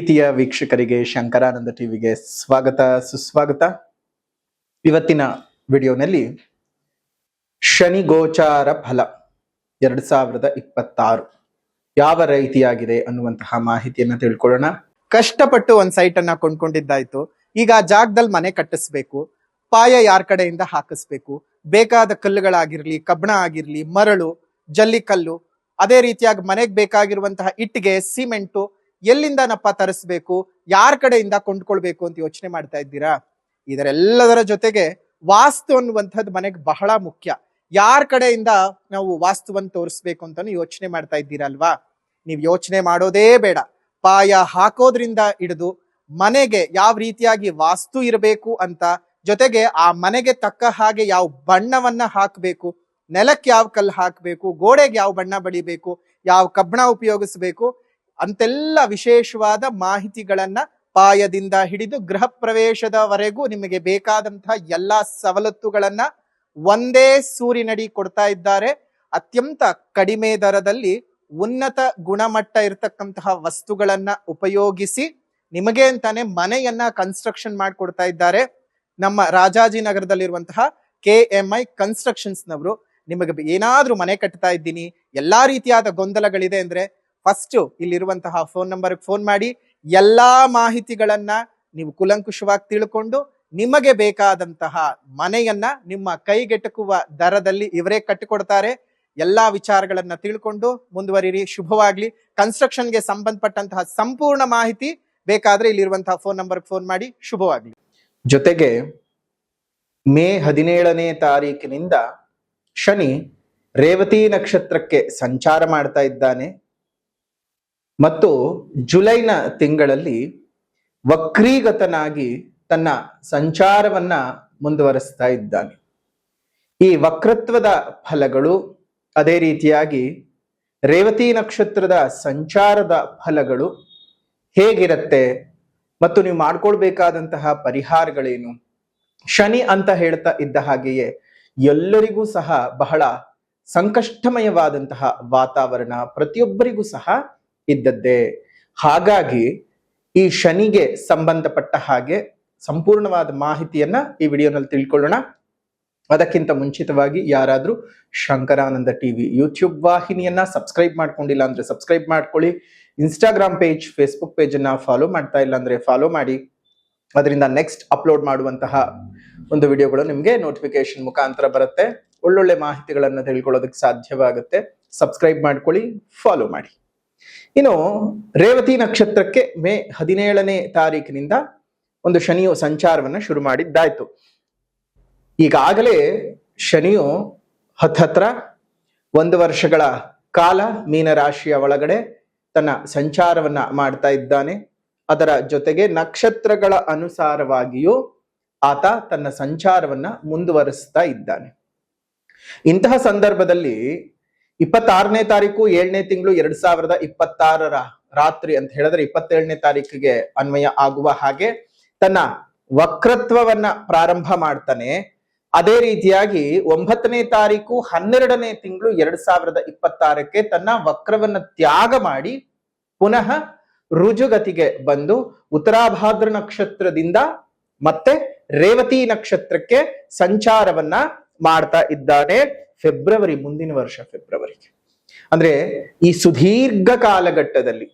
ಪ್ರೀತಿಯ ವೀಕ್ಷಕರಿಗೆ ಶಂಕರಾನಂದ ಟಿವಿಗೆ ಸ್ವಾಗತ ಸುಸ್ವಾಗತ. ಇವತ್ತಿನ ವಿಡಿಯೋನಲ್ಲಿ ಶನಿ ಗೋಚಾರ ಫಲ 2026 ಯಾವ ರೀತಿಯಾಗಿದೆ ಅನ್ನುವಂತಹ ಮಾಹಿತಿಯನ್ನ ತಿಳ್ಕೊಳ್ಳೋಣ. ಕಷ್ಟಪಟ್ಟು ಒಂದ್ ಸೈಟ್ ಅನ್ನ ಕೊಂಡ್ಕೊಂಡಿದ್ದಾಯ್ತು, ಈಗ ಆ ಜಾಗದಲ್ಲಿ ಮನೆ ಕಟ್ಟಿಸ್ಬೇಕು, ಪಾಯ ಯಾರ ಕಡೆಯಿಂದ ಹಾಕಿಸ್ಬೇಕು, ಬೇಕಾದ ಕಲ್ಲುಗಳಾಗಿರ್ಲಿ, ಕಬ್ಬಣ ಆಗಿರ್ಲಿ, ಮರಳು, ಜಲ್ಲಿಕಲ್ಲು, ಅದೇ ರೀತಿಯಾಗಿ ಮನೆಗೆ ಬೇಕಾಗಿರುವಂತಹ ಇಟ್ಟಿಗೆ, ಸಿಮೆಂಟು ಎಲ್ಲಿಂದನಪ್ಪ ತರಿಸ್ಬೇಕು, ಯಾರ ಕಡೆಯಿಂದ ಕೊಂಡ್ಕೊಳ್ಬೇಕು ಅಂತ ಯೋಚನೆ ಮಾಡ್ತಾ ಇದ್ದೀರಾ? ಇದರೆಲ್ಲದರ ಜೊತೆಗೆ ವಾಸ್ತು ಅನ್ನುವಂಥದ್ದು ಮನೆಗೆ ಬಹಳ ಮುಖ್ಯ. ಯಾರ ಕಡೆಯಿಂದ ನಾವು ವಾಸ್ತುವನ್ನು ತೋರಿಸ್ಬೇಕು ಅಂತಾನು ಯೋಚನೆ ಮಾಡ್ತಾ ಇದ್ದೀರಲ್ವಾ? ನೀವು ಯೋಚನೆ ಮಾಡೋದೇ ಬೇಡ. ಪಾಯ ಹಾಕೋದ್ರಿಂದ ಹಿಡಿದು ಮನೆಗೆ ಯಾವ ರೀತಿಯಾಗಿ ವಾಸ್ತು ಇರಬೇಕು ಅಂತ, ಜೊತೆಗೆ ಆ ಮನೆಗೆ ತಕ್ಕ ಹಾಗೆ ಯಾವ ಬಣ್ಣವನ್ನ ಹಾಕಬೇಕು, ನೆಲಕ್ಕೆ ಯಾವ ಕಲ್ಲು ಹಾಕಬೇಕು, ಗೋಡೆಗೆ ಯಾವ ಬಣ್ಣ ಬಳಿಬೇಕು, ಯಾವ ಕಬ್ಬಣ ಉಪಯೋಗಿಸಬೇಕು ಅಂತೆಲ್ಲ ವಿಶೇಷವಾದ ಮಾಹಿತಿಗಳನ್ನ ಪಾಯದಿಂದ ಹಿಡಿದು ಗೃಹ ಪ್ರವೇಶದವರೆಗೂ ನಿಮಗೆ ಬೇಕಾದಂತಹ ಎಲ್ಲಾ ಸವಲತ್ತುಗಳನ್ನ ಒಂದೇ ಸೂರಿನಡಿ ಕೊಡ್ತಾ ಇದ್ದಾರೆ. ಅತ್ಯಂತ ಕಡಿಮೆ ದರದಲ್ಲಿ ಉನ್ನತ ಗುಣಮಟ್ಟ ಇರತಕ್ಕಂತಹ ವಸ್ತುಗಳನ್ನ ಉಪಯೋಗಿಸಿ ನಿಮಗೆ ಅಂತಾನೆ ಮನೆಯನ್ನ ಕನ್ಸ್ಟ್ರಕ್ಷನ್ ಮಾಡಿಕೊಡ್ತಾ ಇದ್ದಾರೆ. ನಮ್ಮ ರಾಜಾಜಿನಗರದಲ್ಲಿರುವಂತಹ KMI ಕನ್ಸ್ಟ್ರಕ್ಷನ್ಸ್ ನವರು ನಿಮಗೆ ಏನಾದ್ರೂ ಮನೆ ಕಟ್ತಾ ಇದ್ದೀನಿ, ಎಲ್ಲಾ ರೀತಿಯಾದ ಗೊಂದಲಗಳಿದೆ ಅಂದ್ರೆ ಫಸ್ಟ್ ಇಲ್ಲಿರುವಂತಹ ಫೋನ್ ನಂಬರ್ಗೆ ಫೋನ್ ಮಾಡಿ ಎಲ್ಲಾ ಮಾಹಿತಿಗಳನ್ನ ನೀವು ಕುಲಂಕುಷವಾಗಿ ತಿಳ್ಕೊಂಡು ನಿಮಗೆ ಬೇಕಾದಂತಹ ಮನೆಯನ್ನ ನಿಮ್ಮ ಕೈಗೆಟಕುವ ದರದಲ್ಲಿ ಇವರೇ ಕಟ್ಟಿಕೊಡ್ತಾರೆ. ಎಲ್ಲಾ ವಿಚಾರಗಳನ್ನ ತಿಳ್ಕೊಂಡು ಮುಂದುವರಿರಿ. ಶುಭವಾಗ್ಲಿ. ಕನ್ಸ್ಟ್ರಕ್ಷನ್ಗೆ ಸಂಬಂಧಪಟ್ಟಂತಹ ಸಂಪೂರ್ಣ ಮಾಹಿತಿ ಬೇಕಾದ್ರೆ ಇಲ್ಲಿರುವಂತಹ ಫೋನ್ ನಂಬರ್ಗೆ ಫೋನ್ ಮಾಡಿ. ಶುಭವಾಗ್ಲಿ. ಜೊತೆಗೆ ಮೇ 17ನೇ ತಾರೀಕಿನಿಂದ ಶನಿ ರೇವತಿ ನಕ್ಷತ್ರಕ್ಕೆ ಸಂಚಾರ ಮಾಡ್ತಾ ಇದ್ದಾನೆ ಮತ್ತು ಜುಲೈನ ತಿಂಗಳಲ್ಲಿ ವಕ್ರೀಗತನಾಗಿ ತನ್ನ ಸಂಚಾರವನ್ನ ಮುಂದುವರಿಸ್ತಾ ಇದ್ದಾನೆ. ಈ ವಕ್ರತ್ವದ ಫಲಗಳು, ಅದೇ ರೀತಿಯಾಗಿ ರೇವತಿ ನಕ್ಷತ್ರದ ಸಂಚಾರದ ಫಲಗಳು ಹೇಗಿರುತ್ತೆ ಮತ್ತು ನೀವು ಮಾಡ್ಕೊಳ್ಬೇಕಾದಂತಹ ಪರಿಹಾರಗಳೇನು, ಶನಿ ಅಂತ ಹೇಳ್ತಾ ಇದ್ದ ಹಾಗೆಯೇ ಎಲ್ಲರಿಗೂ ಸಹ ಬಹಳ ಸಂಕಷ್ಟಮಯವಾದಂತಹ ವಾತಾವರಣ ಪ್ರತಿಯೊಬ್ಬರಿಗೂ ಸಹ ಇದ್ದದ್ದೇ. ಹಾಗಾಗಿ ಈ ಶನಿಗೆ ಸಂಬಂಧಪಟ್ಟ ಹಾಗೆ ಸಂಪೂರ್ಣವಾದ ಮಾಹಿತಿಯನ್ನ ಈ ವಿಡಿಯೋನಲ್ಲಿ ತಿಳ್ಕೊಳ್ಳೋಣ. ಅದಕ್ಕಿಂತ ಮುಂಚಿತವಾಗಿ ಯಾರಾದ್ರೂ ಶಂಕರಾನಂದ ಟಿವಿ ಯೂಟ್ಯೂಬ್ ವಾಹಿನಿಯನ್ನ ಸಬ್ಸ್ಕ್ರೈಬ್ ಮಾಡ್ಕೊಂಡಿಲ್ಲ ಅಂದ್ರೆ ಸಬ್ಸ್ಕ್ರೈಬ್ ಮಾಡ್ಕೊಳ್ಳಿ. ಇನ್ಸ್ಟಾಗ್ರಾಮ್ ಪೇಜ್, ಫೇಸ್ಬುಕ್ ಪೇಜ್ ಅನ್ನ ಫಾಲೋ ಮಾಡ್ತಾ ಇಲ್ಲ ಅಂದ್ರೆ ಫಾಲೋ ಮಾಡಿ. ಅದರಿಂದ ನೆಕ್ಸ್ಟ್ ಅಪ್ಲೋಡ್ ಮಾಡುವಂತಹ ಒಂದು ವಿಡಿಯೋಗಳು ನಿಮ್ಗೆ ನೋಟಿಫಿಕೇಶನ್ ಮುಖಾಂತರ ಬರುತ್ತೆ. ಒಳ್ಳೊಳ್ಳೆ ಮಾಹಿತಿಗಳನ್ನ ತಿಳ್ಕೊಳ್ಳೋದಕ್ಕೆ ಸಾಧ್ಯವಾಗುತ್ತೆ. ಸಬ್ಸ್ಕ್ರೈಬ್ ಮಾಡ್ಕೊಳ್ಳಿ, ಫಾಲೋ ಮಾಡಿ. ಇನ್ನು ರೇವತಿ ನಕ್ಷತ್ರಕ್ಕೆ ಮೇ 17ನೇ ತಾರೀಕಿನಿಂದ ಒಂದು ಶನಿಯು ಸಂಚಾರವನ್ನ ಶುರು ಮಾಡಿದ್ದಾಯ್ತು. ಈಗಾಗಲೇ ಶನಿಯು ಹತ್ರ 1 ವರ್ಷಗಳ ಕಾಲ ಮೀನರಾಶಿಯ ಒಳಗಡೆ ತನ್ನ ಸಂಚಾರವನ್ನ ಮಾಡ್ತಾ ಇದ್ದಾನೆ. ಅದರ ಜೊತೆಗೆ ನಕ್ಷತ್ರಗಳ ಅನುಸಾರವಾಗಿಯೂ ಆತ ತನ್ನ ಸಂಚಾರವನ್ನ ಮುಂದುವರಿಸ್ತಾ ಇದ್ದಾನೆ. ಇಂತಹ ಸಂದರ್ಭದಲ್ಲಿ 26ನೇ ತಾರೀಕು 7ನೇ ತಿಂಗಳು 2026 ರಾತ್ರಿ ಅಂತ ಹೇಳಿದ್ರೆ 27ನೇ ತಾರೀಕಿಗೆ ಅನ್ವಯ ಆಗುವ ಹಾಗೆ ತನ್ನ ವಕ್ರತ್ವವನ್ನ ಪ್ರಾರಂಭ ಮಾಡ್ತಾನೆ. ಅದೇ ರೀತಿಯಾಗಿ 9ನೇ ತಾರೀಕು 12ನೇ ತಿಂಗಳು 2026ಕ್ಕೆ ತನ್ನ ವಕ್ರವನ್ನ ತ್ಯಾಗ ಮಾಡಿ ಪುನಃ ರುಜುಗತಿಗೆ ಬಂದು ಉತ್ತರಾಭಾದ್ರ ನಕ್ಷತ್ರದಿಂದ ಮತ್ತೆ ರೇವತಿ ನಕ್ಷತ್ರಕ್ಕೆ ಸಂಚಾರವನ್ನ ಮಾಡ್ತಾ ಇದ್ದಾನೆ. ಫೆಬ್ರವರಿ, ಮುಂದಿನ ವರ್ಷ ಫೆಬ್ರವರಿಗೆ, ಅಂದ್ರೆ ಈ ಸುದೀರ್ಘ ಕಾಲಘಟ್ಟದಲ್ಲಿ,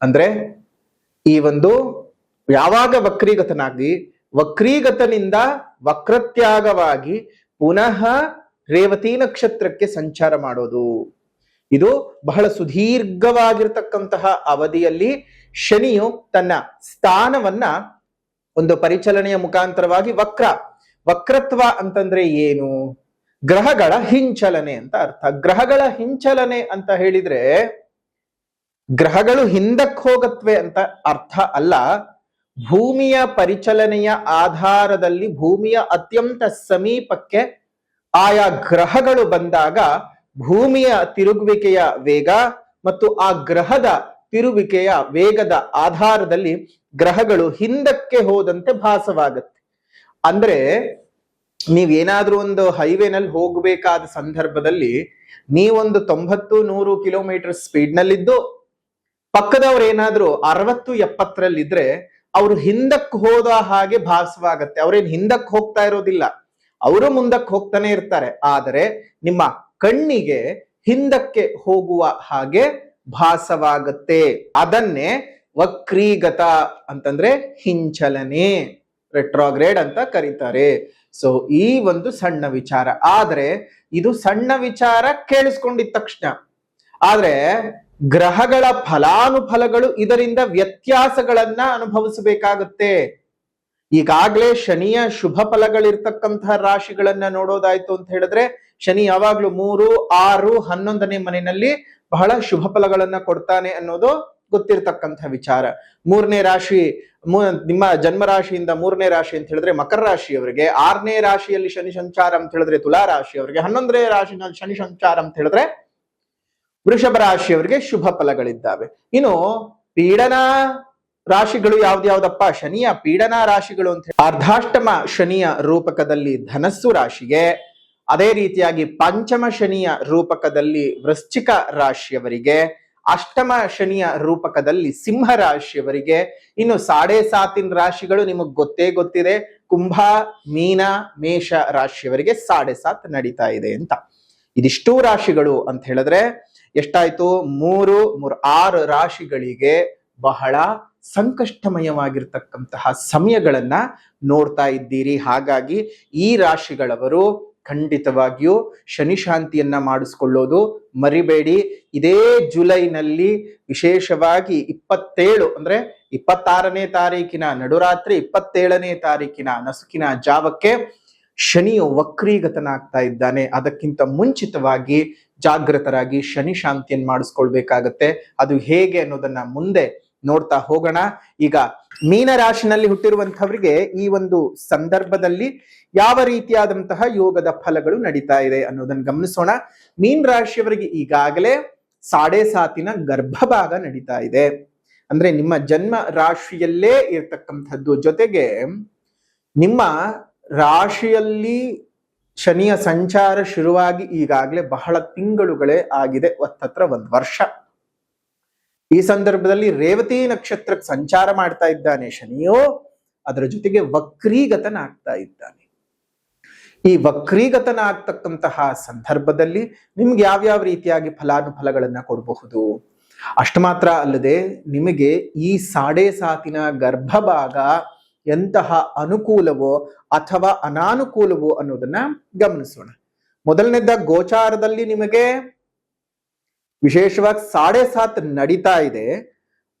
ಅಂದ್ರೆ ಈ ಒಂದು ಯಾವಾಗ ವಕ್ರೀಗತನಿಂದ ವಕ್ರತ್ಯಾಗವಾಗಿ ಪುನಃ ರೇವತಿ ನಕ್ಷತ್ರಕ್ಕೆ ಸಂಚಾರ ಮಾಡೋದು, ಇದು ಬಹಳ ಸುದೀರ್ಘವಾಗಿರ್ತಕ್ಕಂತಹ ಅವಧಿಯಲ್ಲಿ ಶನಿಯು ತನ್ನ ಸ್ಥಾನವನ್ನ ಒಂದು ಪರಿಚಲನೆಯ ಮುಖಾಂತರವಾಗಿ ವಕ್ರತ್ವ ಅಂತಂದ್ರೆ ಏನು? ಗ್ರಹಗಳ ಹಿಂಚಲನೆ ಅಂತ ಅರ್ಥ. ಗ್ರಹಗಳ ಹಿಂಚಲನೆ ಅಂತ ಹೇಳಿದ್ರೆ ಗ್ರಹಗಳು ಹಿಂದಕ್ಕೆ ಹೋಗತ್ವೆ ಅಂತ ಅರ್ಥ ಅಲ್ಲ. ಭೂಮಿಯ ಪರಿಚಲನೆಯ ಆಧಾರದಲ್ಲಿ ಭೂಮಿಯ ಅತ್ಯಂತ ಸಮೀಪಕ್ಕೆ ಆಯಾ ಗ್ರಹಗಳು ಬಂದಾಗ ಭೂಮಿಯ ತಿರುಗುವಿಕೆಯ ವೇಗ ಮತ್ತು ಆ ಗ್ರಹದ ತಿರುವಿಕೆಯ ವೇಗದ ಆಧಾರದಲ್ಲಿ ಗ್ರಹಗಳು ಹಿಂದಕ್ಕೆ ಹೋದಂತೆ ಭಾಸವಾಗುತ್ತೆ. ಅಂದ್ರೆ ನೀವೇನಾದ್ರೂ ಒಂದು ಹೈವೇನಲ್ಲಿ ಹೋಗಬೇಕಾದ ಸಂದರ್ಭದಲ್ಲಿ ನೀವೊಂದು 90-100 ಕಿಲೋಮೀಟರ್ ಸ್ಪೀಡ್ ನಲ್ಲಿದ್ದು ಪಕ್ಕದವ್ರು ಏನಾದ್ರು 60-70ರಲ್ಲಿದ್ರೆ ಅವ್ರು ಹಿಂದಕ್ಕೆ ಹೋದ ಹಾಗೆ ಭಾಸವಾಗತ್ತೆ. ಅವ್ರೇನ್ ಹಿಂದಕ್ಕೆ ಹೋಗ್ತಾ ಇರೋದಿಲ್ಲ, ಅವರು ಮುಂದಕ್ಕೆ ಹೋಗ್ತಾನೆ ಇರ್ತಾರೆ. ಆದರೆ ನಿಮ್ಮ ಕಣ್ಣಿಗೆ ಹಿಂದಕ್ಕೆ ಹೋಗುವ ಹಾಗೆ ಭಾಸವಾಗತ್ತೆ. ಅದನ್ನೇ ವಕ್ರೀಗತ ಅಂತಂದ್ರೆ ಹಿಂಚಲನೆ, ರೆಟ್ರೋಗ್ರೇಡ್ ಅಂತ ಕರೀತಾರೆ. ಸೊ ಈ ಒಂದು ಸಣ್ಣ ವಿಚಾರ. ಆದ್ರೆ ಇದು ಸಣ್ಣ ವಿಚಾರ ಕೇಳಿಸ್ಕೊಂಡಿದ ತಕ್ಷಣ, ಆದ್ರೆ ಗ್ರಹಗಳ ಫಲಾನುಫಲಗಳು ಇದರಿಂದ ವ್ಯತ್ಯಾಸಗಳನ್ನ ಅನುಭವಿಸಬೇಕಾಗುತ್ತೆ. ಈಗಾಗ್ಲೇ ಶನಿಯ ಶುಭ ಫಲಗಳಿರ್ತಕ್ಕಂತಹ ರಾಶಿಗಳನ್ನ ನೋಡೋದಾಯ್ತು ಅಂತ ಹೇಳಿದ್ರೆ, ಶನಿ ಯಾವಾಗ್ಲೂ 3, 6, 11ನೇ ಮನೆಯಲ್ಲಿ ಬಹಳ ಶುಭ ಫಲಗಳನ್ನ ಕೊಡ್ತಾನೆ ಅನ್ನೋದು ಗೊತ್ತಿರ್ತಕ್ಕಂಥ ವಿಚಾರ. 3ನೇ ರಾಶಿ, ನಿಮ್ಮ ಜನ್ಮ ರಾಶಿಯಿಂದ 3ನೇ ರಾಶಿ ಅಂತ ಹೇಳಿದ್ರೆ ಮಕರ ರಾಶಿಯವರಿಗೆ, 6ನೇ ರಾಶಿಯಲ್ಲಿ ಶನಿ ಸಂಚಾರ ಅಂತ ಹೇಳಿದ್ರೆ ತುಲಾ ರಾಶಿಯವರಿಗೆ, 11ನೇ ರಾಶಿನಲ್ಲಿ ಶನಿ ಸಂಚಾರ ಅಂತ ಹೇಳಿದ್ರೆ ವೃಷಭ ರಾಶಿಯವರಿಗೆ ಶುಭ ಫಲಗಳಿದ್ದಾವೆ. ಇನ್ನು ಪೀಡನ ರಾಶಿಗಳು ಯಾವ್ದ್ಯಾವ್ದಪ್ಪ? ಶನಿಯ ಪೀಡನ ರಾಶಿಗಳು ಅಂತ ಹೇಳಿ ಅರ್ಧಾಷ್ಟಮ ಶನಿಯ ರೂಪಕದಲ್ಲಿ ಧನಸ್ಸು ರಾಶಿಗೆ, ಅದೇ ರೀತಿಯಾಗಿ ಪಂಚಮ ಶನಿಯ ರೂಪಕದಲ್ಲಿ ವೃಶ್ಚಿಕ ರಾಶಿಯವರಿಗೆ, ಅಷ್ಟಮ ಶನಿಯ ರೂಪಕದಲ್ಲಿ ಸಿಂಹ ರಾಶಿಯವರಿಗೆ, ಇನ್ನು 7.5 ರಾಶಿಗಳು ನಿಮಗ್ ಗೊತ್ತಿದೆ, ಕುಂಭ, ಮೀನ, ಮೇಷ ರಾಶಿಯವರಿಗೆ 7.5 ನಡೀತಾ ಇದೆ ಅಂತ. ಇದಿಷ್ಟು ರಾಶಿಗಳು ಅಂತ ಹೇಳಿದ್ರೆ ಎಷ್ಟಾಯ್ತು? 6 ರಾಶಿಗಳಿಗೆ ಬಹಳ ಸಂಕಷ್ಟಮಯವಾಗಿರ್ತಕ್ಕಂತಹ ಸಮಯಗಳನ್ನ ನೋಡ್ತಾ ಇದ್ದೀರಿ. ಹಾಗಾಗಿ ಈ ರಾಶಿಗಳವರು ಖಂಡಿತವಾಗಿಯೂ ಶನಿ ಶಾಂತಿಯನ್ನ ಮಾಡಿಸ್ಕೊಳ್ಳೋದು ಮರಿಬೇಡಿ. ಇದೇ ಜುಲೈನಲ್ಲಿ ವಿಶೇಷವಾಗಿ 27 ಅಂದ್ರೆ 26ನೇ ತಾರೀಕಿನ ನಡುರಾತ್ರಿ 27ನೇ ತಾರೀಕಿನ ನಸುಕಿನ ಜಾವಕ್ಕೆ ಶನಿಯು ವಕ್ರೀಗತನಾಗ್ತಾ ಇದ್ದಾನೆ. ಅದಕ್ಕಿಂತ ಮುಂಚಿತವಾಗಿ ಜಾಗೃತರಾಗಿ ಶನಿ ಶಾಂತಿಯನ್ನು ಮಾಡಿಸ್ಕೊಳ್ಬೇಕಾಗತ್ತೆ. ಅದು ಹೇಗೆ ಅನ್ನೋದನ್ನ ಮುಂದೆ ನೋಡ್ತಾ ಹೋಗೋಣ. ಈಗ ಮೀನ ರಾಶಿನಲ್ಲಿ ಹುಟ್ಟಿರುವಂತಹವರಿಗೆ ಈ ಒಂದು ಸಂದರ್ಭದಲ್ಲಿ ಯಾವ ರೀತಿಯಾದಂತಹ ಯೋಗದ ಫಲಗಳು ನಡೀತಾ ಇದೆ ಅನ್ನೋದನ್ನ ಗಮನಿಸೋಣ. ಮೀನ್ ರಾಶಿಯವರಿಗೆ ಈಗಾಗಲೇ 7.5 ಗರ್ಭಭಾಗ ನಡೀತಾ ಇದೆ. ಅಂದ್ರೆ ನಿಮ್ಮ ಜನ್ಮ ರಾಶಿಯಲ್ಲೇ ಇರ್ತಕ್ಕಂಥದ್ದು, ಜೊತೆಗೆ ನಿಮ್ಮ ರಾಶಿಯಲ್ಲಿ ಶನಿಯ ಸಂಚಾರ ಶುರುವಾಗಿ ಈಗಾಗಲೇ ಬಹಳ ತಿಂಗಳುಗಳೇ ಆಗಿದೆ, ಹತ್ರ 1 ವರ್ಷ. ಈ ಸಂದರ್ಭದಲ್ಲಿ ರೇವತಿ ನಕ್ಷತ್ರಕ್ಕೆ ಸಂಚಾರ ಮಾಡ್ತಾ ಇದ್ದಾನೆ ಶನಿಯೋ, ಅದರ ಜೊತೆಗೆ ವಕ್ರೀಗತನಾಗ್ತಾ ಇದ್ದಾನೆ. ಈ ವಕ್ರೀಗತನಾಗ್ತಕ್ಕಂತಹ ಸಂದರ್ಭದಲ್ಲಿ ನಿಮ್ಗೆ ಯಾವ್ಯಾವ ರೀತಿಯಾಗಿ ಫಲಾನುಫಲಗಳನ್ನ ಕೊಡಬಹುದು? ಅಷ್ಟು ಮಾತ್ರ ಅಲ್ಲದೆ ನಿಮಗೆ ಈ 7.5 ಗರ್ಭಭಾಗ ಎಂತಹ ಅನುಕೂಲವೋ ಅಥವಾ ಅನಾನುಕೂಲವೋ ಅನ್ನೋದನ್ನ ಗಮನಿಸೋಣ. ಮೊದಲನೇದ ಗೋಚಾರದಲ್ಲಿ ನಿಮಗೆ ವಿಶೇಷವಾಗಿ 7.5 ನಡೀತಾ ಇದೆ.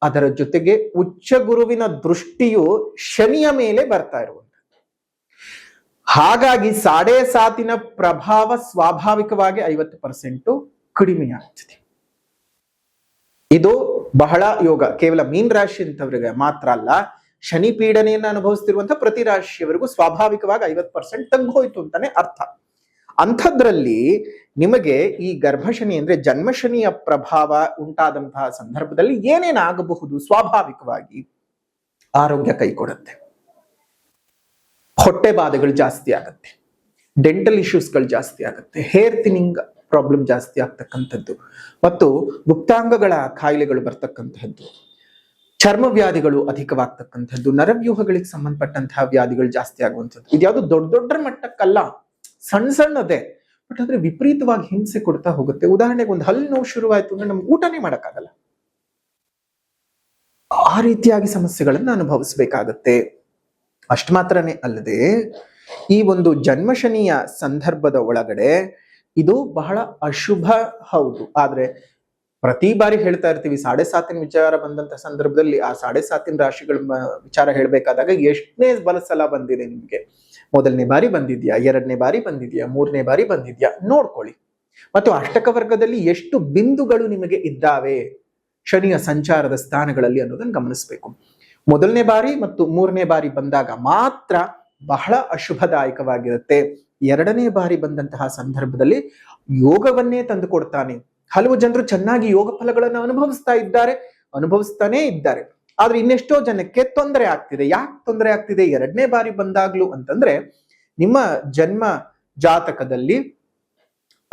ಅದರ ಜೊತೆಗೆ ಉಚ್ಚ ಗುರುವಿನ ದೃಷ್ಟಿಯು ಶನಿಯ ಮೇಲೆ ಬರ್ತಾ ಇರುವಂತ, ಹಾಗಾಗಿ 7.5 ಪ್ರಭಾವ ಸ್ವಾಭಾವಿಕವಾಗಿ 50% ಕಡಿಮೆಯಾಗ್ತದೆ. ಇದು ಬಹಳ ಯೋಗ. ಕೇವಲ ಮೀನ್ ರಾಶಿ ಅಂತವರಿಗೆ ಮಾತ್ರ ಅಲ್ಲ, ಶನಿ ಪೀಡನೆಯನ್ನು ಅನುಭವಿಸ್ತಿರುವಂತಹ ಪ್ರತಿ ರಾಶಿಯವರೆಗೂ ಸ್ವಾಭಾವಿಕವಾಗಿ 50% ತಗ್ಗೋಯ್ತು ಅಂತಾನೆ ಅರ್ಥ. ಅಂಥದ್ರಲ್ಲಿ ನಿಮಗೆ ಈ ಗರ್ಭಶನಿ ಅಂದ್ರೆ ಜನ್ಮಶನಿಯ ಪ್ರಭಾವ ಉಂಟಾದಂತಹ ಸಂದರ್ಭದಲ್ಲಿ ಏನೇನಾಗಬಹುದು? ಸ್ವಾಭಾವಿಕವಾಗಿ ಆರೋಗ್ಯ ಕೈಕೊಡುತ್ತೆ, ಹೊಟ್ಟೆ ಬಾಧೆಗಳು ಜಾಸ್ತಿ ಆಗುತ್ತೆ, ಡೆಂಟಲ್ ಇಶ್ಯೂಸ್ಗಳು ಜಾಸ್ತಿ ಆಗುತ್ತೆ, ಹೇರ್ ಥಿನ್ನಿಂಗ್ ಪ್ರಾಬ್ಲಮ್ ಜಾಸ್ತಿ ಆಗ್ತಕ್ಕಂಥದ್ದು, ಮತ್ತು ಗುಪ್ತಾಂಗಗಳ ಕಾಯಿಲೆಗಳು ಬರ್ತಕ್ಕಂಥದ್ದು, ಚರ್ಮ ವ್ಯಾಧಿಗಳು ಅಧಿಕವಾಗ್ತಕ್ಕಂಥದ್ದು, ನರವ್ಯೂಹಗಳಿಗೆ ಸಂಬಂಧಪಟ್ಟಂತಹ ವ್ಯಾಧಿಗಳು ಜಾಸ್ತಿ ಆಗುವಂಥದ್ದು. ಇದ್ಯಾವುದು ದೊಡ್ಡ ದೊಡ್ಡ ಮಟ್ಟಕ್ಕಲ್ಲ, ಸಣ್ಣದೇ, ಬಟ್ ಆದ್ರೆ ವಿಪರೀತವಾಗಿ ಹಿಂಸೆ ಕೊಡ್ತಾ ಹೋಗುತ್ತೆ. ಉದಾಹರಣೆಗೆ ಒಂದು ಹಲ್ಲು ನೋವು ಶುರುವಾಯ್ತು ಅಂದ್ರೆ ನಮ್ಗೆ ಊಟನೇ ಮಾಡಕ್ಕಾಗಲ್ಲ. ಆ ರೀತಿಯಾಗಿ ಸಮಸ್ಯೆಗಳನ್ನ ಅನುಭವಿಸಬೇಕಾಗತ್ತೆ. ಅಷ್ಟು ಮಾತ್ರನೇ ಅಲ್ಲದೆ ಈ ಒಂದು ಜನ್ಮಶನಿಯ ಸಂದರ್ಭದ ಒಳಗಡೆ ಇದು ಬಹಳ ಅಶುಭ ಹೌದು. ಆದ್ರೆ ಪ್ರತಿ ಬಾರಿ ಹೇಳ್ತಾ ಇರ್ತೀವಿ, 7.5 ವಿಚಾರ ಬಂದಂತ ಸಂದರ್ಭದಲ್ಲಿ ಆ 7.5 ರಾಶಿಗಳ ವಿಚಾರ ಹೇಳ್ಬೇಕಾದಾಗ ಎಷ್ಟನೇ ಸಲ ಬಂದಿದೆ ನಿಮ್ಗೆ? ಮೊದಲನೇ ಬಾರಿ ಬಂದಿದ್ಯಾ, 2ನೇ ಬಾರಿ ಬಂದಿದ್ಯಾ, 3ನೇ ಬಾರಿ ಬಂದಿದ್ಯಾ ನೋಡ್ಕೊಳ್ಳಿ. ಮತ್ತು ಅಷ್ಟಕ ವರ್ಗದಲ್ಲಿ ಎಷ್ಟು ಬಿಂದುಗಳು ನಿಮಗೆ ಇದ್ದಾವೆ ಶನಿಯ ಸಂಚಾರದ ಸ್ಥಾನಗಳಲ್ಲಿ ಅನ್ನೋದನ್ನ ಗಮನಿಸಬೇಕು. ಮೊದಲನೇ ಬಾರಿ ಮತ್ತು 3ನೇ ಬಾರಿ ಬಂದಾಗ ಮಾತ್ರ ಬಹಳ ಅಶುಭದಾಯಕವಾಗಿರುತ್ತೆ. 2ನೇ ಬಾರಿ ಬಂದಂತಹ ಸಂದರ್ಭದಲ್ಲಿ ಯೋಗವನ್ನೇ ತಂದು ಕೊಡ್ತಾನೆ. ಹಲವು ಜನರು ಚೆನ್ನಾಗಿ ಯೋಗ ಫಲಗಳನ್ನು ಅನುಭವಿಸ್ತಾನೇ ಇದ್ದಾರೆ. ಆದ್ರೆ ಇನ್ನೆಷ್ಟೋ ಜನಕ್ಕೆ ತೊಂದರೆ ಆಗ್ತಿದೆ. ಯಾಕೆ ತೊಂದರೆ ಆಗ್ತಿದೆ 2ನೇ ಬಾರಿ ಬಂದಾಗ್ಲೂ ಅಂತಂದ್ರೆ, ನಿಮ್ಮ ಜನ್ಮ ಜಾತಕದಲ್ಲಿ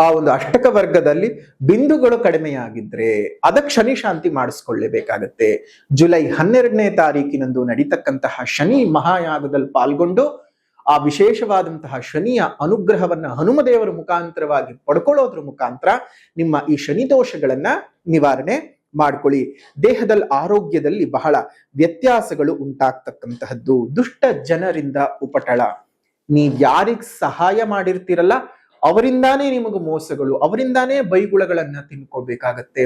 ಆ ಒಂದು ಅಷ್ಟಕ ವರ್ಗದಲ್ಲಿ ಬಿಂದುಗಳು ಕಡಿಮೆಯಾಗಿದ್ರೆ ಅದಕ್ಕೆ ಶನಿ ಶಾಂತಿ ಮಾಡಿಸ್ಕೊಳ್ಳೇಬೇಕಾಗತ್ತೆ. ಜುಲೈ 12ನೇ ತಾರೀಕಿನಂದು ನಡೀತಕ್ಕಂತಹ ಶನಿ ಮಹಾಯಾಗದಲ್ಲಿ ಪಾಲ್ಗೊಂಡು ಆ ವಿಶೇಷವಾದಂತಹ ಶನಿಯ ಅನುಗ್ರಹವನ್ನ ಹನುಮದೇವರ ಮುಖಾಂತರವಾಗಿ ಪಡ್ಕೊಳ್ಳೋದ್ರ ಮುಖಾಂತರ ನಿಮ್ಮ ಈ ಶನಿ ದೋಷಗಳನ್ನ ನಿವಾರಣೆ ಮಾಡ್ಕೊಳ್ಳಿ. ದೇಹದಲ್ಲಿ ಆರೋಗ್ಯದಲ್ಲಿ ಬಹಳ ವ್ಯತ್ಯಾಸಗಳು ಉಂಟಾಗ್ತಕ್ಕಂತಹದ್ದು. ದುಷ್ಟ ಜನರಿಂದ ಉಪಟಳ. ನೀವ್ ಯಾರಿಗ್ ಸಹಾಯ ಮಾಡಿರ್ತೀರಲ್ಲ ಅವರಿಂದಾನೇ ನಿಮಗೂ ಮೋಸಗಳು, ಅವರಿಂದಾನೇ ಬೈಗುಳಗಳನ್ನ ತಿನ್ಕೋಬೇಕಾಗತ್ತೆ.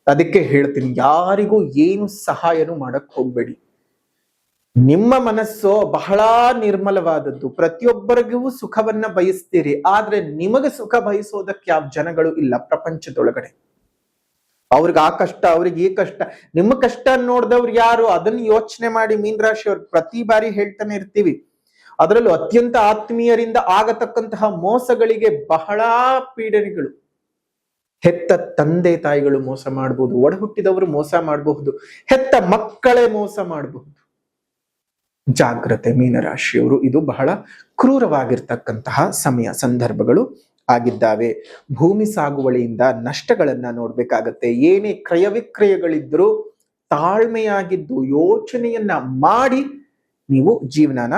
ಅದಕ್ಕೆ ಹೇಳ್ತೀನಿ, ಯಾರಿಗೂ ಏನು ಸಹಾಯನೂ ಮಾಡಕ್ ಹೋಗ್ಬೇಡಿ. ನಿಮ್ಮ ಮನಸ್ಸು ಬಹಳ ನಿರ್ಮಲವಾದದ್ದು, ಪ್ರತಿಯೊಬ್ಬರಿಗೂ ಸುಖವನ್ನ ಬಯಸ್ತೀರಿ. ಆದ್ರೆ ನಿಮಗೆ ಸುಖ ಬಯಸೋದಕ್ಕೆ ಯಾವ ಜನಗಳು ಇಲ್ಲ ಪ್ರಪಂಚದೊಳಗಡೆ. ಅವ್ರಿಗೆ ಆ ಕಷ್ಟ, ಅವ್ರಿಗೆ ಈ ಕಷ್ಟ. ನಿಮ್ಮ ಕಷ್ಟ ನೋಡ್ದವ್ರು ಯಾರು ಅದನ್ನ ಯೋಚನೆ ಮಾಡಿ. ಮೀನ ರಾಶಿಯವ್ರು ಪ್ರತಿ ಬಾರಿ ಹೇಳ್ತಾನೆ ಇರ್ತೀವಿ, ಅದರಲ್ಲೂ ಅತ್ಯಂತ ಆತ್ಮೀಯರಿಂದ ಆಗತಕ್ಕಂತಹ ಮೋಸಗಳಿಗೆ ಬಹಳ ಪೀಡನೆಗಳು. ಹೆತ್ತ ತಂದೆ ತಾಯಿಗಳು ಮೋಸ ಮಾಡಬಹುದು, ಒಡ ಹುಟ್ಟಿದವರು ಮೋಸ ಮಾಡಬಹುದು, ಹೆತ್ತ ಮಕ್ಕಳೇ ಮೋಸ ಮಾಡಬಹುದು. ಜಾಗ್ರತೆ ಮೀನರಾಶಿಯವರು, ಇದು ಬಹಳ ಕ್ರೂರವಾಗಿರ್ತಕ್ಕಂತಹ ಸಮಯ ಸಂದರ್ಭಗಳು ಆಗಿದ್ದಾವೆ. ಭೂಮಿ ಸಾಗುವಳಿಯಿಂದ ನಷ್ಟಗಳನ್ನ ನೋಡ್ಬೇಕಾಗತ್ತೆ. ಏನೇ ಕ್ರಯ ವಿಕ್ರಯಗಳಿದ್ರೂ ತಾಳ್ಮೆಯಾಗಿದ್ದು ಯೋಚನೆಯನ್ನ ಮಾಡಿ ನೀವು ಜೀವನನ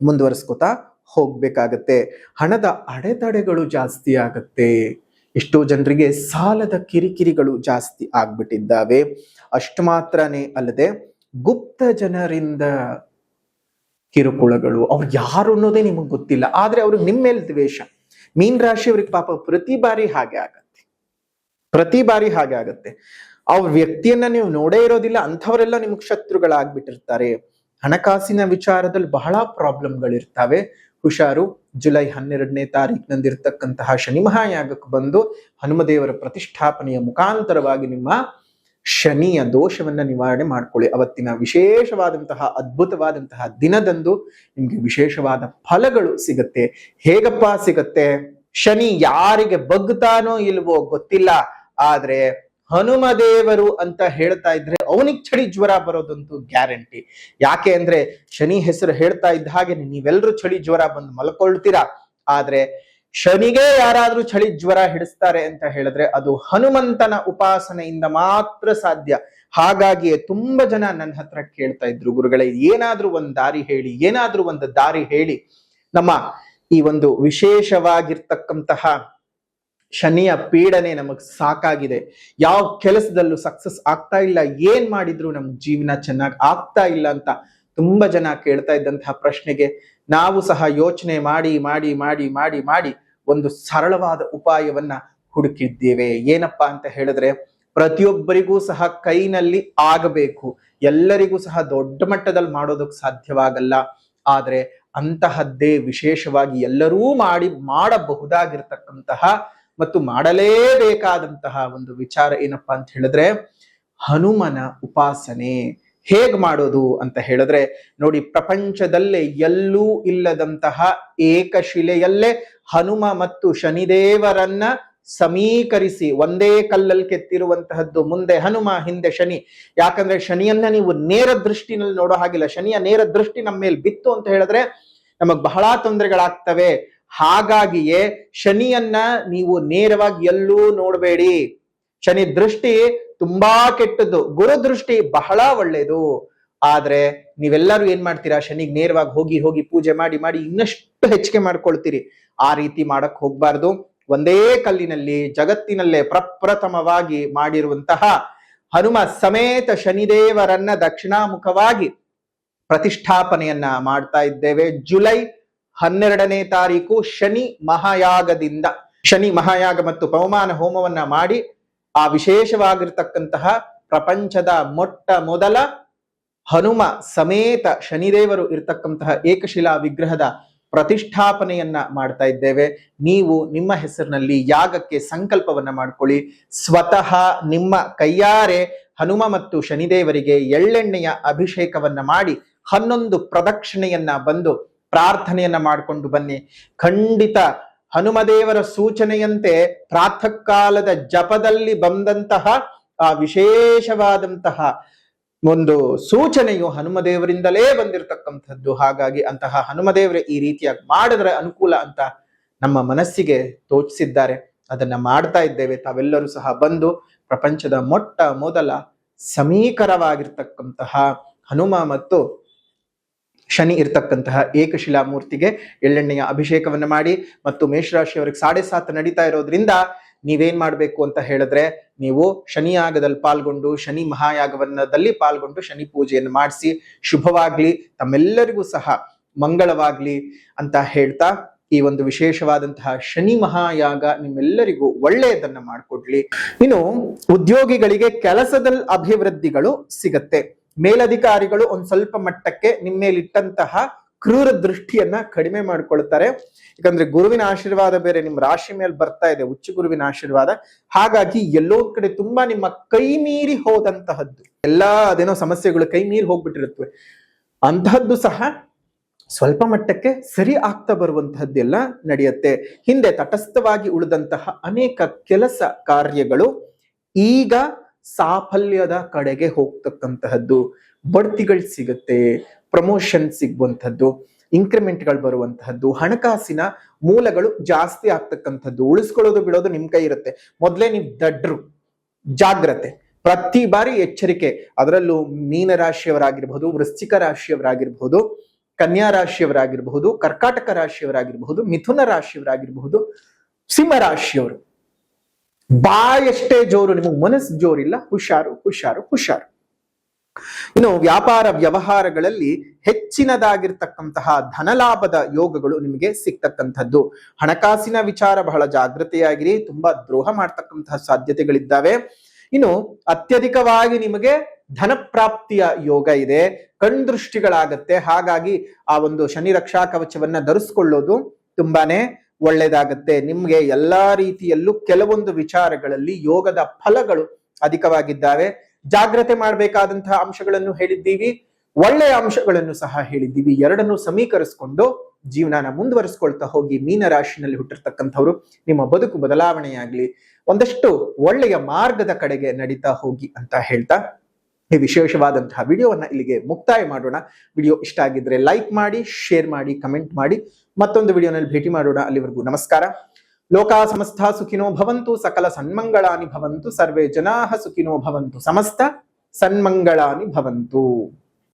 ಮುಂದುವರಿಸ್ಕೊತಾ ಹೋಗ್ಬೇಕಾಗತ್ತೆ. ಹಣದ ಅಡೆತಡೆಗಳು ಜಾಸ್ತಿ ಆಗತ್ತೆ. ಎಷ್ಟೋ ಜನರಿಗೆ ಸಾಲದ ಕಿರಿಕಿರಿಗಳು ಜಾಸ್ತಿ ಆಗ್ಬಿಟ್ಟಿದ್ದಾವೆ. ಅಷ್ಟು ಮಾತ್ರನೇ ಅಲ್ಲದೆ ಗುಪ್ತ ಜನರಿಂದ ಕಿರುಕುಳಗಳು. ಅವ್ರು ಯಾರು ಅನ್ನೋದೇ ನಿಮಗೆ ಗೊತ್ತಿಲ್ಲ, ಆದ್ರೆ ಅವ್ರಿಗೆ ನಿಮ್ಮ ಮೇಲೆ ದ್ವೇಷ. ಮೀನ್ ರಾಶಿಯವ್ರಿಗೆ ಪಾಪ ಪ್ರತಿ ಬಾರಿ ಹಾಗೆ ಆಗತ್ತೆ. ಅವ್ರ ವ್ಯಕ್ತಿಯನ್ನ ನೀವು ನೋಡೇ ಇರೋದಿಲ್ಲ, ಅಂಥವರೆಲ್ಲ ನಿಮ್ಗೆ ಶತ್ರುಗಳಾಗ್ಬಿಟ್ಟಿರ್ತಾರೆ. ಹಣಕಾಸಿನ ವಿಚಾರದಲ್ಲಿ ಬಹಳ ಪ್ರಾಬ್ಲಮ್ಗಳಿರ್ತಾವೆ. ಹುಷಾರು. ಜುಲೈ 12ನೇ ತಾರೀಕಿನಂದಿರ್ತಕ್ಕಂತಹ ಶನಿ ಮಹಾಯಾಗಕ್ಕೆ ಬಂದು ಹನುಮದೇವರ ಪ್ರತಿಷ್ಠಾಪನೆಯ ಮುಖಾಂತರವಾಗಿ ನಿಮ್ಮ ಶನಿಯ ದೋಷವನ್ನ ನಿವಾರಣೆ ಮಾಡ್ಕೊಳ್ಳಿ. ಅವತ್ತಿನ ವಿಶೇಷವಾದಂತಹ ಅದ್ಭುತವಾದಂತಹ ದಿನದಂದು ನಿಮ್ಗೆ ವಿಶೇಷವಾದ ಫಲಗಳು ಸಿಗತ್ತೆ. ಹೇಗಪ್ಪ ಸಿಗತ್ತೆ? ಶನಿ ಯಾರಿಗೆ ಬಗ್ತಾನೋ ಇಲ್ವೋ ಗೊತ್ತಿಲ್ಲ, ಆದ್ರೆ ಹನುಮದೇವರು ಅಂತ ಹೇಳ್ತಾ ಇದ್ರೆ ಅವನಿಗೆ ಚಳಿ ಜ್ವರ ಬರೋದಂತೂ ಗ್ಯಾರಂಟಿ. ಯಾಕೆ ಅಂದ್ರೆ ಶನಿ ಹೆಸರು ಹೇಳ್ತಾ ಇದ್ದ ಹಾಗೆ ನೀವೆಲ್ಲರೂ ಚಳಿ ಜ್ವರ ಬಂದು ಮಲ್ಕೊಳ್ತೀರಾ. ಆದ್ರೆ ಶನಿಗೆ ಯಾರಾದ್ರೂ ಚಳಿ ಜ್ವರ ಹಿಡಿಸ್ತಾರೆ ಅಂತ ಹೇಳಿದ್ರೆ ಅದು ಹನುಮಂತನ ಉಪಾಸನೆಯಿಂದ ಮಾತ್ರ ಸಾಧ್ಯ. ಹಾಗಾಗಿಯೇ ತುಂಬಾ ಜನ ನನ್ನ ಹತ್ರ ಕೇಳ್ತಾ ಇದ್ರು, ಗುರುಗಳೇ ಏನಾದ್ರೂ ಒಂದು ದಾರಿ ಹೇಳಿ. ನಮ್ಮ ಈ ಒಂದು ವಿಶೇಷವಾಗಿರ್ತಕ್ಕಂತಹ ಶನಿಯ ಪೀಡನೆ ನಮಗ್ ಸಾಕಾಗಿದೆ, ಯಾವ ಕೆಲಸದಲ್ಲೂ ಸಕ್ಸಸ್ ಆಗ್ತಾ ಇಲ್ಲ, ಏನ್ ಮಾಡಿದ್ರು ನಮ್ ಜೀವನ ಚೆನ್ನಾಗಿ ಆಗ್ತಾ ಇಲ್ಲ ಅಂತ ತುಂಬಾ ಜನ ಕೇಳ್ತಾ ಇದ್ದಂತಹ ಪ್ರಶ್ನೆಗೆ ನಾವು ಸಹ ಯೋಚನೆ ಮಾಡಿ ಒಂದು ಸರಳವಾದ ಉಪಾಯವನ್ನ ಹುಡುಕಿದ್ದೇವೆ. ಏನಪ್ಪಾ ಅಂತ ಹೇಳಿದ್ರೆ, ಪ್ರತಿಯೊಬ್ಬರಿಗೂ ಸಹ ಕೈನಲ್ಲಿ ಆಗಬೇಕು, ಎಲ್ಲರಿಗೂ ಸಹ ದೊಡ್ಡ ಮಟ್ಟದಲ್ಲಿ ಮಾಡೋದಕ್ಕೆ ಸಾಧ್ಯವಾಗಲ್ಲ. ಆದ್ರೆ ಅಂತಹದ್ದೇ ವಿಶೇಷವಾಗಿ ಎಲ್ಲರೂ ಮಾಡಬಹುದಾಗಿರ್ತಕ್ಕಂತಹ ಮತ್ತು ಮಾಡಲೇಬೇಕಾದಂತಹ ಒಂದು ವಿಚಾರ ಏನಪ್ಪಾ ಅಂತ ಹೇಳಿದ್ರೆ ಹನುಮನ ಉಪಾಸನೆ. ಹೇಗ್ ಮಾಡೋದು ಅಂತ ಹೇಳಿದ್ರೆ ನೋಡಿ, ಪ್ರಪಂಚದಲ್ಲೇ ಎಲ್ಲೂ ಇಲ್ಲದಂತಹ ಏಕಶಿಲೆಯಲ್ಲೇ ಹನುಮ ಮತ್ತು ಶನಿದೇವರನ್ನ ಸಮೀಕರಿಸಿ ಒಂದೇ ಕಲ್ಲಲ್ಲಿ ಕೆತ್ತಿರುವಂತಹದ್ದು. ಮುಂದೆ ಹನುಮ, ಹಿಂದೆ ಶನಿ. ಯಾಕಂದ್ರೆ ಶನಿಯನ್ನ ನೀವು ನೇರ ದೃಷ್ಟಿನಲ್ಲಿ ನೋಡೋ ಹಾಗಿಲ್ಲ. ಶನಿಯ ನೇರ ದೃಷ್ಟಿ ನಮ್ಮ ಮೇಲೆ ಬಿತ್ತು ಅಂತ ಹೇಳಿದ್ರೆ ನಮಗ್ ಬಹಳ ತೊಂದರೆಗಳಾಗ್ತವೆ. ಹಾಗಾಗಿಯೇ ಶನಿಯನ್ನ ನೀವು ನೇರವಾಗಿ ಎಲ್ಲೂ ನೋಡಬೇಡಿ. ಶನಿ ದೃಷ್ಟಿ ತುಂಬಾ ಕೆಟ್ಟದ್ದು, ಗುರು ದೃಷ್ಟಿ ಬಹಳ ಒಳ್ಳೇದು. ಆದ್ರೆ ನೀವೆಲ್ಲರೂ ಏನ್ ಮಾಡ್ತೀರಾ, ಶನಿಗೆ ನೇರವಾಗಿ ಹೋಗಿ ಪೂಜೆ ಮಾಡಿ ಇನ್ನಷ್ಟು ಹೆಚ್ಚಿಗೆ ಮಾಡ್ಕೊಳ್ತೀರಿ. ಆ ರೀತಿ ಮಾಡಕ್ ಹೋಗ್ಬಾರ್ದು. ಒಂದೇ ಕಲ್ಲಿನಲ್ಲಿ ಜಗತ್ತಿನಲ್ಲೇ ಪ್ರಪ್ರಥಮವಾಗಿ ಮಾಡಿರುವಂತಹ ಹನುಮ ಸಮೇತ ಶನಿದೇವರನ್ನ ದಕ್ಷಿಣಾಮುಖವಾಗಿ ಪ್ರತಿಷ್ಠಾಪನೆಯನ್ನ ಮಾಡ್ತಾ ಇದ್ದೇವೆ. ಜುಲೈ 12ನೇ ತಾರೀಕು ಶನಿ ಮಹಾಯಾಗದಿಂದ, ಶನಿ ಮಹಾಯಾಗ ಮತ್ತು ಪವಮಾನ ಹೋಮವನ್ನ ಮಾಡಿ ಆ ವಿಶೇಷವಾಗಿರ್ತಕ್ಕಂತಹ ಪ್ರಪಂಚದ ಮೊಟ್ಟ ಮೊದಲ ಹನುಮ ಸಮೇತ ಶನಿದೇವರು ಇರ್ತಕ್ಕಂತಹ ಏಕಶಿಲಾ ವಿಗ್ರಹದ ಪ್ರತಿಷ್ಠಾಪನೆಯನ್ನ ಮಾಡ್ತಾ ಇದ್ದೇವೆ. ನೀವು ನಿಮ್ಮ ಹೆಸರಿನಲ್ಲಿ ಯಾಗಕ್ಕೆ ಸಂಕಲ್ಪವನ್ನ ಮಾಡ್ಕೊಳ್ಳಿ. ಸ್ವತಃ ನಿಮ್ಮ ಕೈಯಾರೆ ಹನುಮ ಮತ್ತು ಶನಿದೇವರಿಗೆ ಎಳ್ಳೆಣ್ಣೆಯ ಅಭಿಷೇಕವನ್ನ ಮಾಡಿ 11 ಪ್ರದಕ್ಷಿಣೆಯನ್ನ ಬಂದು ಪ್ರಾರ್ಥನೆಯನ್ನ ಮಾಡಿಕೊಂಡು ಬನ್ನಿ. ಖಂಡಿತ ಹನುಮದೇವರ ಸೂಚನೆಯಂತೆ ಪ್ರಾತಃ ಕಾಲದ ಜಪದಲ್ಲಿ ಬಂದಂತಹ ಆ ವಿಶೇಷವಾದಂತಹ ಒಂದು ಸೂಚನೆಯು ಹನುಮದೇವರಿಂದಲೇ ಬಂದಿರತಕ್ಕಂಥದ್ದು. ಹಾಗಾಗಿ ಅಂತಹ ಹನುಮದೇವರೇ ಈ ರೀತಿಯಾಗಿ ಮಾಡಿದ್ರೆ ಅನುಕೂಲ ಅಂತ ನಮ್ಮ ಮನಸ್ಸಿಗೆ ತೋಚಿಸಿದ್ದಾರೆ. ಅದನ್ನ ಮಾಡ್ತಾ ಇದ್ದೇವೆ. ತಾವೆಲ್ಲರೂ ಸಹ ಬಂದು ಪ್ರಪಂಚದ ಮೊಟ್ಟ ಮೊದಲ ಸಮೀಕರವಾಗಿರ್ತಕ್ಕಂತಹ ಹನುಮ ಮತ್ತು ಶನಿ ಇರ್ತಕ್ಕಂತಹ ಏಕಶಿಲಾ ಮೂರ್ತಿಗೆ ಎಳ್ಳೆಣ್ಣೆಯ ಅಭಿಷೇಕವನ್ನ ಮಾಡಿ, ಮತ್ತು ಮೇಷರಾಶಿಯವರಿಗೆ 7:30 ನಡೀತಾ ಇರೋದ್ರಿಂದ ನೀವೇನ್ ಮಾಡ್ಬೇಕು ಅಂತ ಹೇಳಿದ್ರೆ, ನೀವು ಶನಿ ಯಾಗದಲ್ಲಿ ಪಾಲ್ಗೊಂಡು, ಶನಿ ಮಹಾಯಾಗವನ್ನದಲ್ಲಿ ಪಾಲ್ಗೊಂಡು ಶನಿ ಪೂಜೆಯನ್ನು ಮಾಡಿಸಿ, ಶುಭವಾಗ್ಲಿ, ತಮ್ಮೆಲ್ಲರಿಗೂ ಸಹ ಮಂಗಳವಾಗ್ಲಿ ಅಂತ ಹೇಳ್ತಾ, ಈ ಒಂದು ವಿಶೇಷವಾದಂತಹ ಶನಿ ಮಹಾಯಾಗ ನಿಮ್ಮೆಲ್ಲರಿಗೂ ಒಳ್ಳೆಯದನ್ನ ಮಾಡಿಕೊಡ್ಲಿ. ಇನ್ನು ಉದ್ಯೋಗಿಗಳಿಗೆ ಕೆಲಸದಲ್ಲಿ ಅಭಿವೃದ್ಧಿಗಳು ಸಿಗತ್ತೆ. ಮೇಲಧಿಕಾರಿಗಳು ಒಂದ್ ಸ್ವಲ್ಪ ಮಟ್ಟಕ್ಕೆ ನಿಮ್ಮ ಮೇಲಿಟ್ಟಂತಹ ಕ್ರೂರ ದೃಷ್ಟಿಯನ್ನ ಕಡಿಮೆ ಮಾಡ್ಕೊಳ್ತಾರೆ. ಯಾಕಂದ್ರೆ ಗುರುವಿನ ಆಶೀರ್ವಾದ ಬೇರೆ ನಿಮ್ ರಾಶಿ ಮೇಲೆ ಬರ್ತಾ ಇದೆ, ಉಚ್ಚ ಗುರುವಿನ ಆಶೀರ್ವಾದ. ಹಾಗಾಗಿ ಎಲ್ಲೋ ಕಡೆ ತುಂಬಾ ನಿಮ್ಮ ಕೈ ಮೀರಿ ಹೋದಂತಹದ್ದು, ಎಲ್ಲಾ ಅದೇನೋ ಸಮಸ್ಯೆಗಳು ಕೈ ಮೀರಿ ಹೋಗ್ಬಿಟ್ಟಿರುತ್ತವೆ, ಅಂತಹದ್ದು ಸಹ ಸ್ವಲ್ಪ ಮಟ್ಟಕ್ಕೆ ಸರಿ ಆಗ್ತಾ ಬರುವಂತಹದ್ದೆಲ್ಲ ನಡೆಯುತ್ತೆ. ಹಿಂದೆ ತಟಸ್ಥವಾಗಿ ಉಳಿದಂತಹ ಅನೇಕ ಕೆಲಸ ಕಾರ್ಯಗಳು ಈಗ ಸಾಫಲ್ಯದ ಕಡೆಗೆ ಹೋಗ್ತಕ್ಕಂತಹದ್ದು, ಬಡ್ತಿಗಳು ಸಿಗುತ್ತೆ, ಪ್ರಮೋಷನ್ ಸಿಗುವಂಥದ್ದು, ಇನ್ಕ್ರಿಮೆಂಟ್ಗಳು ಬರುವಂತಹದ್ದು, ಹಣಕಾಸಿನ ಮೂಲಗಳು ಜಾಸ್ತಿ ಆಗ್ತಕ್ಕಂಥದ್ದು. ಉಳಿಸ್ಕೊಳ್ಳೋದು ಬಿಡೋದು ನಿಮ್ ಕೈ ಇರುತ್ತೆ. ಮೊದಲೇ ನೀವು ದಡ್ರು, ಜಾಗ್ರತೆ, ಪ್ರತಿ ಬಾರಿ ಎಚ್ಚರಿಕೆ. ಅದರಲ್ಲೂ ಮೀನ ರಾಶಿಯವರಾಗಿರ್ಬಹುದು, ವೃಶ್ಚಿಕ ರಾಶಿಯವರಾಗಿರ್ಬಹುದು, ಕನ್ಯಾ ರಾಶಿಯವರಾಗಿರಬಹುದು, ಕರ್ಕಾಟಕ ರಾಶಿಯವರಾಗಿರಬಹುದು, ಮಿಥುನ ರಾಶಿಯವರಾಗಿರಬಹುದು, ಸಿಂಹ ರಾಶಿಯವರು ಬಾಯಷ್ಟೇ ಜೋರು, ನಿಮಗೆ ಮನಸ್ಸು ಜೋರಿಲ್ಲ. ಹುಷಾರು ಹುಷಾರು ಹುಷಾರು. ಇನ್ನು ವ್ಯಾಪಾರ ವ್ಯವಹಾರಗಳಲ್ಲಿ ಹೆಚ್ಚಿನದಾಗಿರ್ತಕ್ಕಂತಹ ಧನಲಾಭದ ಯೋಗಗಳು ನಿಮಗೆ ಸಿಗ್ತಕ್ಕಂಥದ್ದು. ಹಣಕಾಸಿನ ವಿಚಾರ ಬಹಳ ಜಾಗೃತೆಯಾಗಿರಿ, ತುಂಬಾ ದ್ರೋಹ ಮಾಡ್ತಕ್ಕಂತಹ ಸಾಧ್ಯತೆಗಳಿದ್ದಾವೆ. ಇನ್ನು ಅತ್ಯಧಿಕವಾಗಿ ನಿಮಗೆ ಧನ ಪ್ರಾಪ್ತಿಯ ಯೋಗ ಇದೆ. ಕಣ್ದೃಷ್ಟಿಗಳಾಗತ್ತೆ. ಹಾಗಾಗಿ ಆ ಒಂದು ಶನಿ ರಕ್ಷಾ ಕವಚವನ್ನ ಧರಿಸ್ಕೊಳ್ಳೋದು ತುಂಬಾನೇ ಒಳ್ಳೇದಾಗತ್ತೆ. ನಿಮ್ಗೆ ಎಲ್ಲಾ ರೀತಿಯಲ್ಲೂ ಕೆಲವೊಂದು ವಿಚಾರಗಳಲ್ಲಿ ಯೋಗದ ಫಲಗಳು ಅಧಿಕವಾಗಿದ್ದಾವೆ. ಜಾಗ್ರತೆ ಮಾಡಬೇಕಾದಂತಹ ಅಂಶಗಳನ್ನು ಹೇಳಿದ್ದೀವಿ, ಒಳ್ಳೆಯ ಅಂಶಗಳನ್ನು ಸಹ ಹೇಳಿದ್ದೀವಿ. ಎರಡನ್ನು ಸಮೀಕರಿಸಿಕೊಂಡು ಜೀವನನ ಮುಂದುವರಿಸ್ಕೊಳ್ತಾ ಹೋಗಿ. ಮೀನ ರಾಶಿನಲ್ಲಿ ಹುಟ್ಟಿರ್ತಕ್ಕಂಥವ್ರು ನಿಮ್ಮ ಬದುಕು ಬದಲಾವಣೆಯಾಗ್ಲಿ, ಒಂದಷ್ಟು ಒಳ್ಳೆಯ ಮಾರ್ಗದ ಕಡೆಗೆ ನಡೀತಾ ಹೋಗಿ ಅಂತ ಹೇಳ್ತಾ ಈ ವಿಶೇಷವಾದಂತಹ ವಿಡಿಯೋವನ್ನ ಇಲ್ಲಿಗೆ ಮುಕ್ತಾಯ ಮಾಡೋಣ. ವಿಡಿಯೋ ಇಷ್ಟ ಆಗಿದ್ರೆ ಲೈಕ್ ಮಾಡಿ, ಶೇರ್ ಮಾಡಿ, ಕಮೆಂಟ್ ಮಾಡಿ. ಮತ್ತೊಂದು ವಿಡಿಯೋನಲ್ಲಿ ಭೇಟಿ ಮಾಡೋಣ. ಅಲ್ಲಿವರೆಗೂ ನಮಸ್ಕಾರ. ಲೋಕಾ ಸಮಸ್ತ ಸುಖಿನೋ ಭವಂತು, ಸಕಲ ಸನ್ಮಂಗಳಾನಿ ಭವಂತು, ಸರ್ವೇ ಜನಾಃ ಸುಖಿನೋ ಭವಂತು, ಸಮಸ್ತ ಸನ್ಮಂಗಳಾನಿ ಭವಂತು.